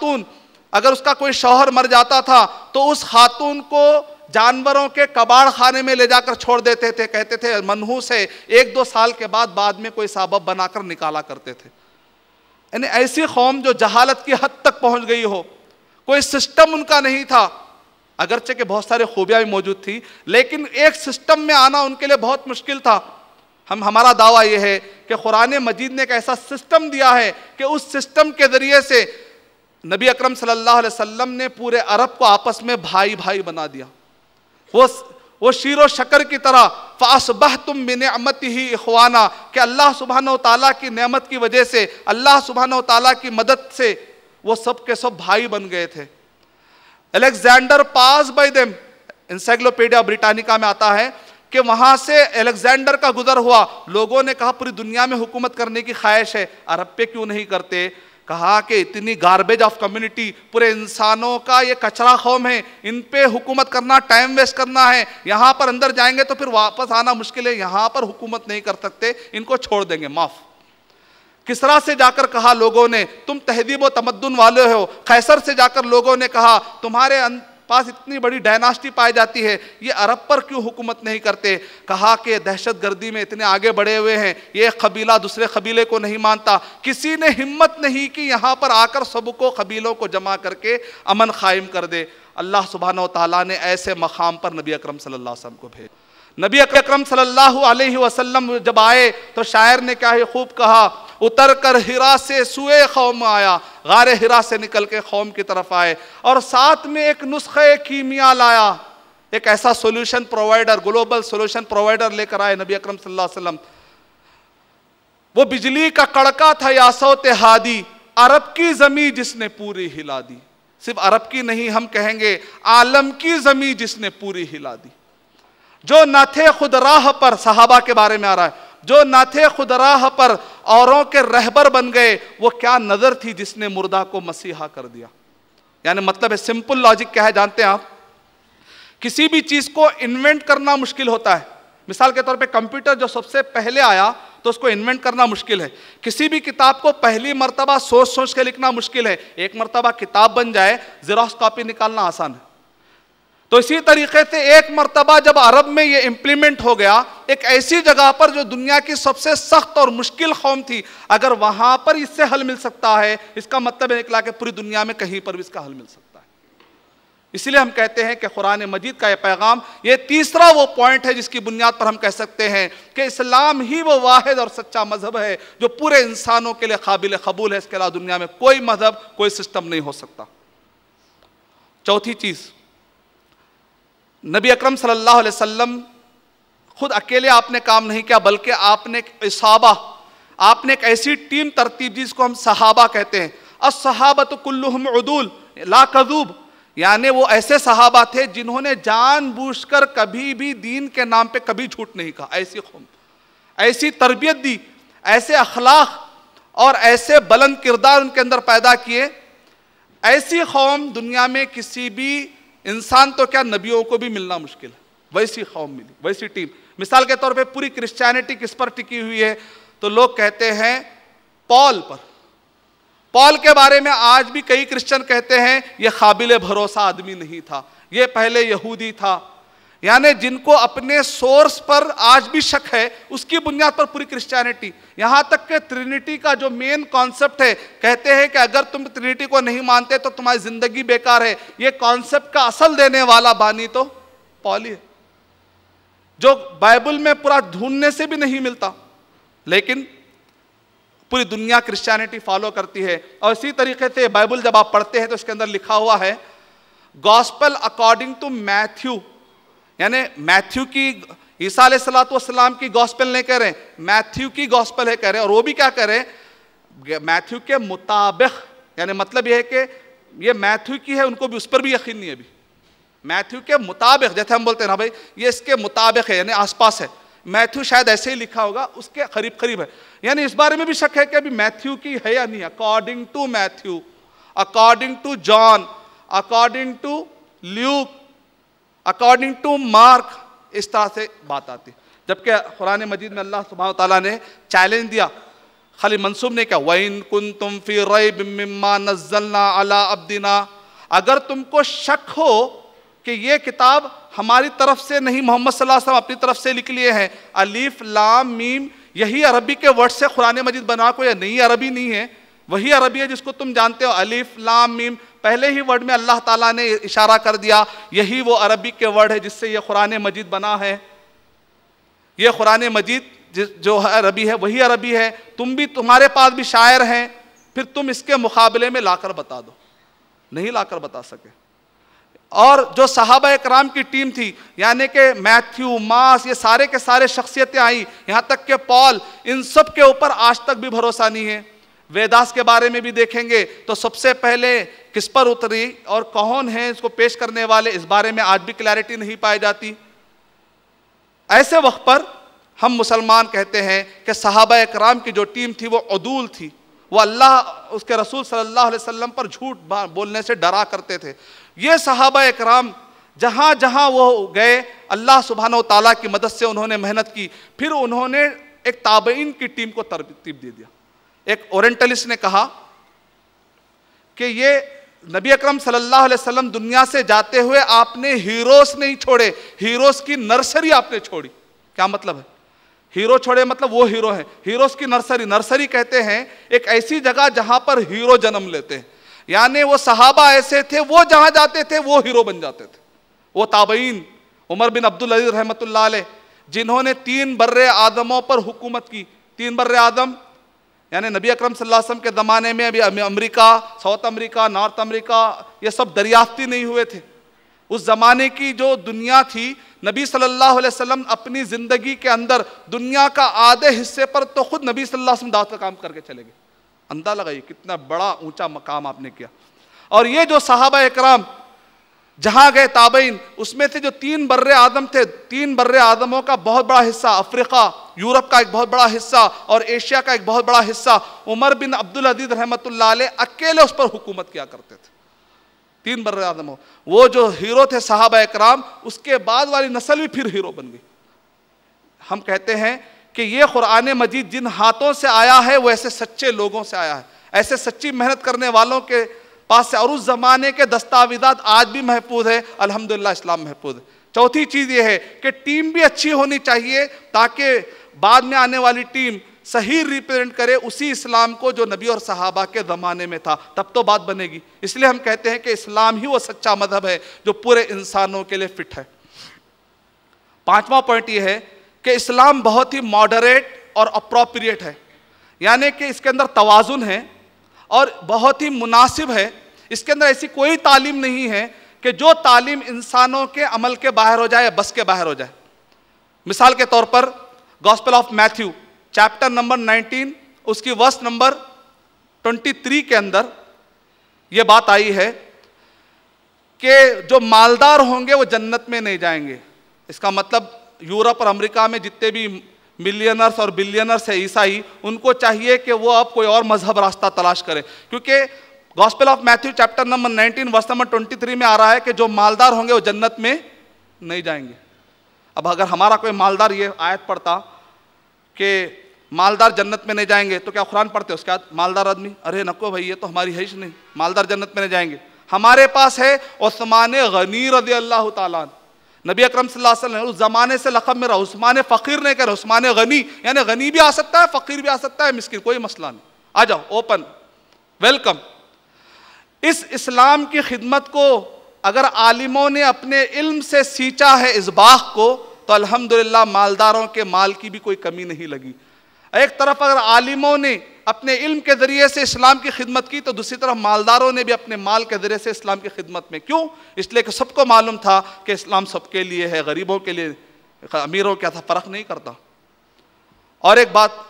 खातून अगर उसका कोई शौहर मर जाता था तो उस खातून को जानवरों के कबाड़ खाने में ले जाकर छोड़ देते थे। कहते थे मनहूस है, 1-2 साल के बाद में कोई सबब बनाकर निकाला करते थे। यानी ऐसी कौम जो जहालत की हद तक पहुंच गई हो, कोई सिस्टम उनका नहीं था, अगरचे के बहुत सारे खूबियां भी मौजूद थी, लेकिन एक सिस्टम में आना उनके लिए बहुत मुश्किल था। हमारा दावा यह है कि कुरान मजीद ने एक ऐसा सिस्टम दिया है कि उस सिस्टम के जरिए से नबी अकरम सल्लल्लाहु अलैहि वसल्लम ने पूरे अरब को आपस में भाई भाई बना दिया। वो शीरो शक्कर की तरह फ़अस्बहतुम बिनिअमतिही इख़वाना, कि अल्लाह सुब्हानहु व तआला की नेमत की वजह से, अल्लाह सुब्हानहु व तआला की मदद से वो सब के सब भाई बन गए थे। अलेक्जेंडर पास बाय देम, एनसाइक्लोपीडिया ब्रिटानिका में आता है कि वहां से अलेक्जेंडर का गुजर हुआ। लोगों ने कहा पूरी दुनिया में हुकूमत करने की ख्वाहिश है, अरब पे क्यों नहीं करते? कहा कि इतनी गार्बेज ऑफ कम्युनिटी, पूरे इंसानों का ये कचरा कौम है, इन पे हुकूमत करना टाइम वेस्ट करना है। यहाँ पर अंदर जाएंगे तो फिर वापस आना मुश्किल है, यहाँ पर हुकूमत नहीं कर सकते, इनको छोड़ देंगे, माफ। किसरा से जाकर कहा लोगों ने तुम तहजीब व तमद्दुन वाले हो। कैसर से जाकर लोगों ने कहा तुम्हारे पास इतनी बड़ी डायनास्टी पाई जाती है, ये अरब पर क्यों हुकूमत नहीं करते? कहा कि दहशत गर्दी में इतने आगे बढ़े हुए हैं, ये कबीला दूसरे कबीले को नहीं मानता। किसी ने हिम्मत नहीं कि यहाँ पर आकर सबको कबीलों को जमा करके अमन कायम कर दे। अल्लाह सुब्हानहु व तआला ने ऐसे मकाम पर नबी अकरम सल्लल्लाहु अलैहि वसल्लम को भेजा। नबी अकरम सल्लल्लाहु अलैहि वसल्लम जब आए तो शायर ने क्या है खूब कहा, उतर कर हिरा से सुए कौम आया, गारे हिरा से निकल के कौम की तरफ आए और साथ में एक नुस्खे कीमिया लाया, एक ऐसा solution provider, global solution provider लेकर आए नबी अकरम सल्लल्लाहु अलैहि वसल्लम। वो बिजली का कड़का था या सौते हादी, अरब की जमी जिसने पूरी हिला दी। सिर्फ अरब की नहीं, हम कहेंगे आलम की जमी जिसने पूरी हिला दी। जो न थे खुद राह पर, सहाबा के बारे में आ रहा है, जो न थे खुद राह पर औरों के रहबर बन गए, वो क्या नजर थी जिसने मुर्दा को मसीहा कर दिया। यानी मतलब है, सिंपल लॉजिक क्या है जानते हैं आप? किसी भी चीज को इन्वेंट करना मुश्किल होता है। मिसाल के तौर पे कंप्यूटर जो सबसे पहले आया तो उसको इन्वेंट करना मुश्किल है। किसी भी किताब को पहली मर्तबा सोच सोच के लिखना मुश्किल है। एक मर्तबा किताब बन जाए, ज़ेरॉक्स कॉपी निकालना आसान है। तो इसी तरीके से एक मर्तबा जब अरब में ये इंप्लीमेंट हो गया, एक ऐसी जगह पर जो दुनिया की सबसे सख्त और मुश्किल कौम थी, अगर वहां पर इससे हल मिल सकता है, इसका मतलब निकला कि पूरी दुनिया में कहीं पर भी इसका हल मिल सकता है। इसलिए हम कहते हैं कि कुरान मजीद का यह पैगाम, ये तीसरा वो पॉइंट है जिसकी बुनियाद पर हम कह सकते हैं कि इस्लाम ही वो वाहिद और सच्चा मजहब है जो पूरे इंसानों के लिए काबिल कबूल है। इसके अलावा दुनिया में कोई मजहब, कोई सिस्टम नहीं हो सकता। चौथी चीज, नबी अकरम सल्लल्लाहु अलैहि वसल्लम खुद अकेले आपने काम नहीं किया, बल्कि आपने एक इसाबा, आपने एक ऐसी टीम तरतीब जिसको हम सहाबा कहते हैं। अस्सहाबतु कुल्लुहुम उदूल ला कज़ूब, यानी वो ऐसे सहाबा थे जिन्होंने जानबूझकर कभी भी दीन के नाम पे कभी झूठ नहीं कहा। ऐसी कौम, ऐसी तरबियत दी, ऐसे अखलाक और ऐसे बुलंद किरदार उनके अंदर पैदा किए। ऐसी कौम दुनिया में किसी भी इंसान तो क्या, नबियों को भी मिलना मुश्किल है। वैसी कौम मिली, वैसी टीम। मिसाल के तौर पे पूरी क्रिश्चियनिटी किस पर टिकी हुई है? तो लोग कहते हैं पॉल पर। पॉल के बारे में आज भी कई क्रिश्चियन कहते हैं ये काबिल भरोसा आदमी नहीं था, ये पहले यहूदी था। यानी जिनको अपने सोर्स पर आज भी शक है, उसकी बुनियाद पर पूरी क्रिश्चियनिटी, यहां तक कि ट्रिनिटी का जो मेन कॉन्सेप्ट है, कहते हैं कि अगर तुम ट्रिनिटी को नहीं मानते तो तुम्हारी जिंदगी बेकार है। ये कॉन्सेप्ट का असल देने वाला बानी तो पॉल ही है, जो बाइबल में पूरा ढूंढने से भी नहीं मिलता, लेकिन पूरी दुनिया क्रिश्चियनिटी फॉलो करती है। और इसी तरीके से बाइबल जब आप पढ़ते हैं तो इसके अंदर लिखा हुआ है गॉस्पेल अकॉर्डिंग टू मैथ्यू, यानी मैथ्यू की, ईसा अलैहिस्सलातु वस्सलाम की गॉस्पेल नहीं कह रहे, मैथ्यू की गॉस्पेल है कह रहे हैं। और वो भी क्या कह रहे हैं? मैथ्यू के मुताबिक, यानी मतलब यह है कि ये मैथ्यू की है, उनको भी उस पर भी यकीन नहीं है अभी। मैथ्यू के मुताबिक, जैसे हम बोलते हैं ना भाई ये इसके मुताबिक है, यानी आसपास है। मैथ्यू शायद ऐसे ही लिखा होगा, उसके करीब करीब है। यानी इस बारे में भी शक है कि अभी मैथ्यू की है या नहीं। According to Matthew, according to John, according to Luke, according to Mark, इस तरह से बात आती। जबकि कुरान मजीद में अल्लाह सुब्हानहु व तआला ने चैलेंज दिया खाली मंसूब ने क्या, वइन कुंतुम फी रैब मिम्मा नज़्ज़लना अला अब्दिना, अगर तुमको शक हो कि ये किताब हमारी तरफ से नहीं, मोहम्मद सल्लल्लाहु अलैहि वसल्लम अपनी तरफ से लिख लिए हैं, अलीफ लाम मीम, यही अरबी के वर्ड से कुरान मजीद बना, कोई नई अरबी नहीं है, वही अरबी है जिसको तुम जानते हो, अलीफ लाम मीम, पहले ही वर्ड में अल्लाह ताला ने इशारा कर दिया, यही वो अरबी के वर्ड है जिससे ये कुरान मजीद बना है। ये कुरान मजीद जो है अरबी है, वही अरबी है, तुम भी, तुम्हारे पास भी शायर हैं, फिर तुम इसके मुकाबले में लाकर बता दो, नहीं लाकर बता सके। और जो सहाबा कराम की टीम थी, यानी कि मैथ्यू, मास, ये सारे के सारे शख्सियतें आई, यहाँ तक कि पॉल, इन सब के ऊपर आज तक भी भरोसा नहीं है। वेदास के बारे में भी देखेंगे तो सबसे पहले किस पर उतरी और कौन है इसको पेश करने वाले, इस बारे में आज भी क्लैरिटी नहीं पाई जाती। ऐसे वक्त पर हम मुसलमान कहते हैं कि सहाबा कराम की जो टीम थी वो उदूल थी, वो अल्लाह उसके रसूल सल्लल्लाहु अलैहि वसल्लम पर झूठ बोलने से डरा करते थे। ये सहाबा कराम जहाँ जहाँ वो गए, अल्लाह सुब्हानहु व तआला की मदद से उन्होंने मेहनत की, फिर उन्होंने एक ताबईन की टीम को तरतीब दे दिया। एक ओरिएंटलिस्ट ने कहा कि ये नबी अकरम सल्लल्लाहु अलैहि वसल्लम दुनिया से जाते हुए आपने हीरोस नहीं छोड़े, हीरोस की नर्सरी आपने छोड़ी। क्या मतलब है? हीरो छोड़े मतलब वो हीरो है, हीरोस की नर्सरी, नर्सरी कहते हैं एक ऐसी जगह जहां पर हीरो जन्म लेते हैं, यानी वो सहाबा ऐसे थे, वो जहां जाते थे वो हीरो बन जाते थे। वो ताबईन, उमर बिन अब्दुल अजीज रहमतुल्लाह अलैह, जिन्होंने 3 बर्रे आदमों पर हुकूमत की। 3 बर्रे आदम यानी नबी अकरम सल्लल्लाहु अलैहि वसल्लम के ज़माने में अभी America, south America, north America, ये सब दरियाफ्ती नहीं हुए थे। उस ज़माने की जो दुनिया थी, नबी सल्लल्लाहु अलैहि वसल्लम अपनी ज़िंदगी के अंदर दुनिया का आधे हिस्से पर तो खुद नबी सल्लल्लाहु अलैहि वसल्लम दावत का काम करके चले गए। अंदाज़ा लगाइए कितना बड़ा ऊंचा मकाम आपने किया। और ये जो सहाबा कराम जहां गए ताबईन, उसमें से जो 3 बर्रे आदम थे, 3 बर्रे आदमों का बहुत बड़ा हिस्सा, अफ्रीका, यूरोप का एक बहुत बड़ा हिस्सा और एशिया का एक बहुत बड़ा हिस्सा, उमर बिन अब्दुल अजीज रहमतुल्लाह अलैह अकेले उस पर हुकूमत किया करते थे। 3 बर्रे आदम हो, वो जो हीरो थे सहाबा कराम, उसके बाद वाली नस्ल भी फिर हीरो बन गई। हम कहते हैं कि ये कुरान मजीद जिन हाथों से आया है वो ऐसे सच्चे लोगों से आया है, ऐसे सच्ची मेहनत करने वालों के पास से, और उस जमाने के दस्तावेजात आज भी महफूज है। अल्हम्दुलिल्लाह इस्लाम महफूज है। चौथी चीज ये है कि टीम भी अच्छी होनी चाहिए ताकि बाद में आने वाली टीम सही रिप्रेजेंट करे उसी इस्लाम को जो नबी और सहाबा के ज़माने में था, तब तो बात बनेगी। इसलिए हम कहते हैं कि इस्लाम ही वो सच्चा मजहब है जो पूरे इंसानों के लिए फिट है। 5वां पॉइंट ये है कि इस्लाम बहुत ही मॉडरेट और अप्रोप्रिएट है, यानी कि इसके अंदर तवाजुन है और बहुत ही मुनासिब है। इसके अंदर ऐसी कोई तालीम नहीं है कि जो तालीम इंसानों के अमल के बाहर हो जाए, बस के बाहर हो जाए। मिसाल के तौर पर gospel of Matthew chapter number 19 उसकी वर्स नंबर 23 के अंदर यह बात आई है कि जो मालदार होंगे वो जन्नत में नहीं जाएंगे। इसका मतलब यूरोप और अमेरिका में जितने भी मिलियनर्स और बिलियनर्स है ईसाई, उनको चाहिए कि वो अब कोई और मजहब रास्ता तलाश करें, क्योंकि gospel of Matthew chapter number 19 verse number 23 में आ रहा है कि जो मालदार होंगे वो जन्नत में नहीं जाएंगे। अब अगर हमारा कोई मालदार ये आयत पढ़ता कि मालदार जन्नत में नहीं जाएंगे, तो क्या कुरान पढ़ते उसके बाद मालदार आदमी, अरे नको भाई ये तो हमारी है ही नहीं, मालदार जन्नत में नहीं जाएंगे। हमारे पास है उस्मान गनी रज़ी अल्लाह ताला, नबी अकरम सल्लल्लाहु अलैहि वसल्लम उस जमाने से लक़ब में रहा, उस्मान फ़कीर नहीं कह रहे, उस्मान गनी, यानी गनी भी आ सकता है, फ़कीर भी आ सकता है, मिस्किन, कोई मसला नहीं, आ जाओ, ओपन वेलकम। इस इस्लाम की खिदमत को अगर आलिमों ने अपने इल्म से सींचा है इस बाग को, तो अल्हम्दुलिल्लाह मालदारों के माल की भी कोई कमी नहीं लगी। एक तरफ अगर आलिमों ने अपने इल्म के ज़रिए से इस्लाम की खिदमत की, तो दूसरी तरफ मालदारों ने भी अपने माल के ज़रिए से इस्लाम की खिदमत में। क्यों? इसलिए कि सबको मालूम था कि इस्लाम सबके लिए है, गरीबों के लिए, अमीरों के साथ फ़र्क नहीं करता। और एक बात,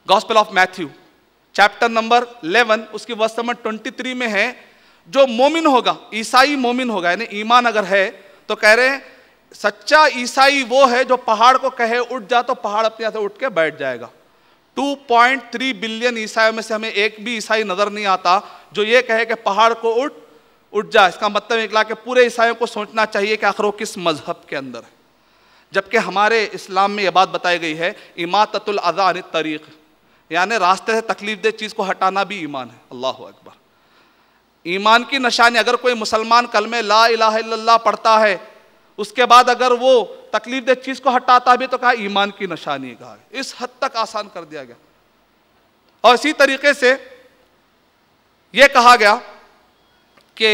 gospel of Matthew chapter number 11 उसकी वर्स नंबर 23 में है, जो मोमिन होगा, ईसाई मोमिन होगा, यानी ईमान अगर है, तो कह रहे हैं सच्चा ईसाई वो है जो पहाड़ को कहे उठ जा तो पहाड़ अपने यहाँ से उठ के बैठ जाएगा। 2.3 बिलियन ईसाइयों में से हमें एक भी ईसाई नजर नहीं आता जो ये कहे कि पहाड़ को उठ जा। इसका मतलब निकला कि पूरे ईसाइयों को सोचना चाहिए कि आखिर वो किस मजहब के अंदर है। जबकि हमारे इस्लाम में ये बात बताई गई है, इमाततुल अज़ा अनित तरीक़, यानी रास्ते से तकलीफ दे चीज़ को हटाना भी ईमान है। अल्लाह अकबर। ईमान की निशानी, अगर कोई मुसलमान कलमे ला इलाहा इल्लल्लाह पढ़ता है, उसके बाद अगर वो तकलीफ दे चीज़ को हटाता भी, तो कहा ईमान की निशानी कहा। इस हद तक आसान कर दिया गया। और इसी तरीके से यह कहा गया कि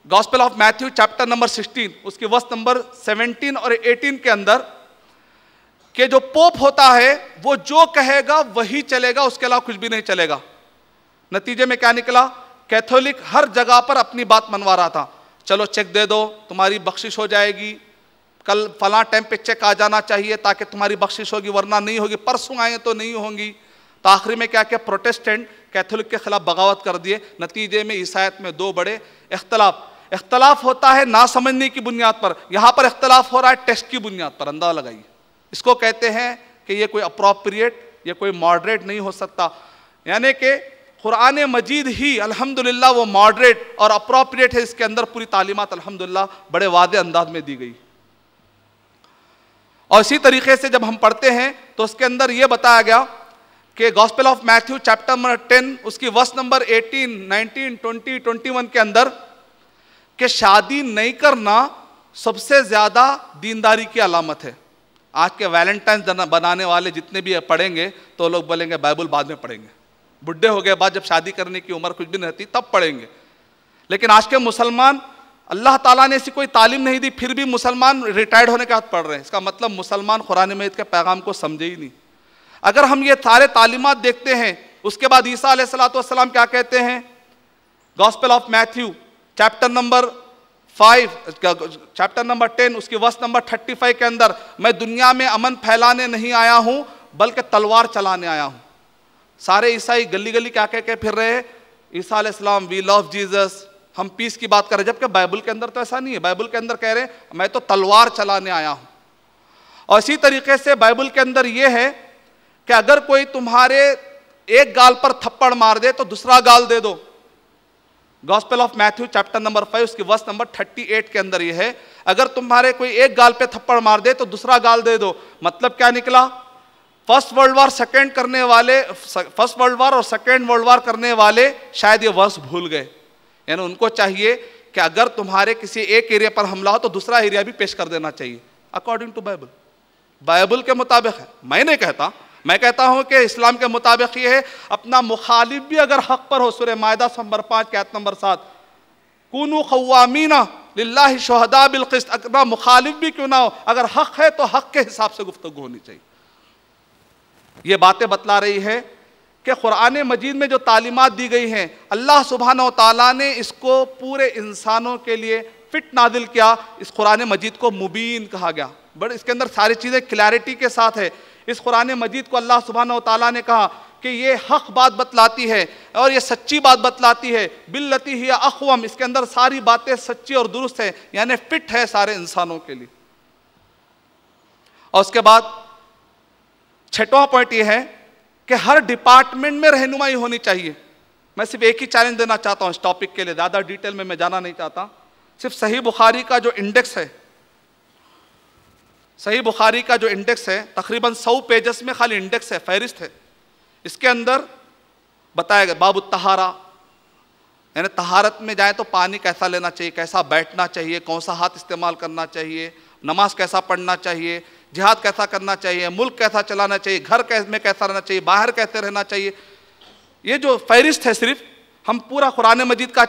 gospel of Matthew chapter number 16 उसकी वर्स नंबर 17 और 18 के अंदर कि जो पोप होता है वो जो कहेगा वही चलेगा, उसके अलावा कुछ भी नहीं चलेगा। नतीजे में क्या निकला? कैथोलिक हर जगह पर अपनी बात मनवा रहा था। चलो चेक दे दो, तुम्हारी बख्शिश हो जाएगी, कल फलां टाइम पे चेक आ जाना चाहिए ताकि तुम्हारी बख्शिश होगी, वरना नहीं होगी, परसों आए तो नहीं होंगी। तो आखिरी में क्या किया? प्रोटेस्टेंट कैथोलिक के खिलाफ बगावत कर दिए। नतीजे में ईसाईयत में दो बड़े इख्तलाफ होता है ना समझने की बुनियाद पर, यहां पर इख्तलाफ हो रहा है टेस्ट की बुनियाद पर। अंदाजा लगाइए। इसको कहते हैं कि ये कोई अप्रोप्रिएट, ये कोई मॉडरेट नहीं हो सकता। यानी कि कुरान मजीद ही अल्हम्दुलिल्लाह वो मॉडरेट और अप्रोप्रिएट है। इसके अंदर पूरी तालीमात अल्हम्दुलिल्लाह बड़े वादे अंदाज में दी गई। और इसी तरीके से जब हम पढ़ते हैं तो उसके अंदर यह बताया गया कि gospel of Matthew chapter number 10 उसकी वर्स नंबर 18, 19, 20, 21 के अंदर कि शादी नहीं करना सबसे ज्यादा दीनदारी की अलामत है। आज के वैलेंटाइन बनाने वाले जितने भी पढ़ेंगे तो लोग बोलेंगे बाइबल बाद में पढ़ेंगे, बुढ़े हो गए बाद जब शादी करने की उम्र कुछ भी नहीं रहती तब पढ़ेंगे। लेकिन आज के मुसलमान, अल्लाह ताला ने ऐसी कोई तालीम नहीं दी, फिर भी मुसलमान रिटायर्ड होने के बाद पढ़ रहे हैं। इसका मतलब मुसलमान कुरान मजीद के पैगाम को समझे ही नहीं। अगर हम ये सारे तालीमात देखते हैं, उसके बाद ईसा अलैहिस्सलाम क्या कहते हैं? Gospel of Matthew chapter number 10 उसकी वर्स नंबर 35 के अंदर, मैं दुनिया में अमन फैलाने नहीं आया हूं बल्कि तलवार चलाने आया हूं। सारे ईसाई गली गली क्या कह के फिर रहे हैं? ईसा अलैहिस्सलाम, वी लव जीसस, हम पीस की बात कर रहे हैं, जबकि बाइबल के अंदर तो ऐसा नहीं है। बाइबल के अंदर कह रहे हैं मैं तो तलवार चलाने आया हूं। और इसी तरीके से बाइबल के अंदर यह है कि अगर कोई तुम्हारे एक गाल पर थप्पड़ मार दे तो दूसरा गाल दे दो। Gospel of Matthew chapter number 5 उसकी वर्स नंबर 38 के अंदर यह है, अगर तुम्हारे कोई एक गाल पे थप्पड़ मार दे तो दूसरा गाल दे दो। मतलब क्या निकला? फर्स्ट वर्ल्ड वार और सेकेंड वर्ल्ड वार करने वाले शायद ये वर्स भूल गए। यानी उनको चाहिए कि अगर तुम्हारे किसी एक एरिया पर हमला हो तो दूसरा एरिया भी पेश कर देना चाहिए अकॉर्डिंग टू बाइबल। बाइबल के मुताबिक है, मैं नहीं कहता। मैं कहता हूं कि इस्लाम के मुताबिक ये है, अपना मुखालिफ भी अगर हक पर हो, सूरह मायदा नंबर 5 की आयत नंबर 7, कुनू क़व्वामीना लिल्लाहि शुहदा बिल क़िस्त, अपना मुखालिफ भी क्यों ना हो, अगर हक है तो हक के हिसाब से गुफ्तगू होनी चाहिए। ये बातें बतला रही है कि कुरान मजीद में जो तालीमात दी गई हैं, अल्लाह सुब्हानहू व तआला ने इसको पूरे इंसानों के लिए फिट नादिल किया। इस कुरान मजीद को मुबीन कहा गया। बट इसके अंदर सारी चीज़ें क्लैरिटी के साथ है। इस कुरान मजीद को अल्लाह सुब्हानहू व तआला ने कहा कि ये हक बात बतलाती है और ये सच्ची बात बतलाती है। बिल्लती ही अक़वम, इसके अंदर सारी बातें सच्ची और दुरुस्त है, यानी फिट है सारे इंसानों के लिए। और उसके बाद 6वां पॉइंट ये है कि हर डिपार्टमेंट में रहनुमाई होनी चाहिए। मैं सिर्फ एक ही चैलेंज देना चाहता हूं इस टॉपिक के लिए, ज़्यादा डिटेल में मैं जाना नहीं चाहता। सिर्फ सही बुखारी का जो इंडेक्स है, सही बुखारी का जो इंडेक्स है, तकरीबन 100 पेजेस में खाली इंडेक्स है, फहरिस्त है। इसके अंदर बताया गया बाबु तहारा, यानी तहारत में जाए तो पानी कैसा लेना चाहिए, कैसा बैठना चाहिए, कौन सा हाथ इस्तेमाल करना चाहिए, नमाज कैसा पढ़ना चाहिए, जिहाद कैसा करना चाहिए, मुल्क कैसा चलाना चाहिए, घर में कैसा रहना चाहिए, बाहर कैसे रहना चाहिए। ये जो फहरिस्त है, सिर्फ हम पूरा कुरान मजीद का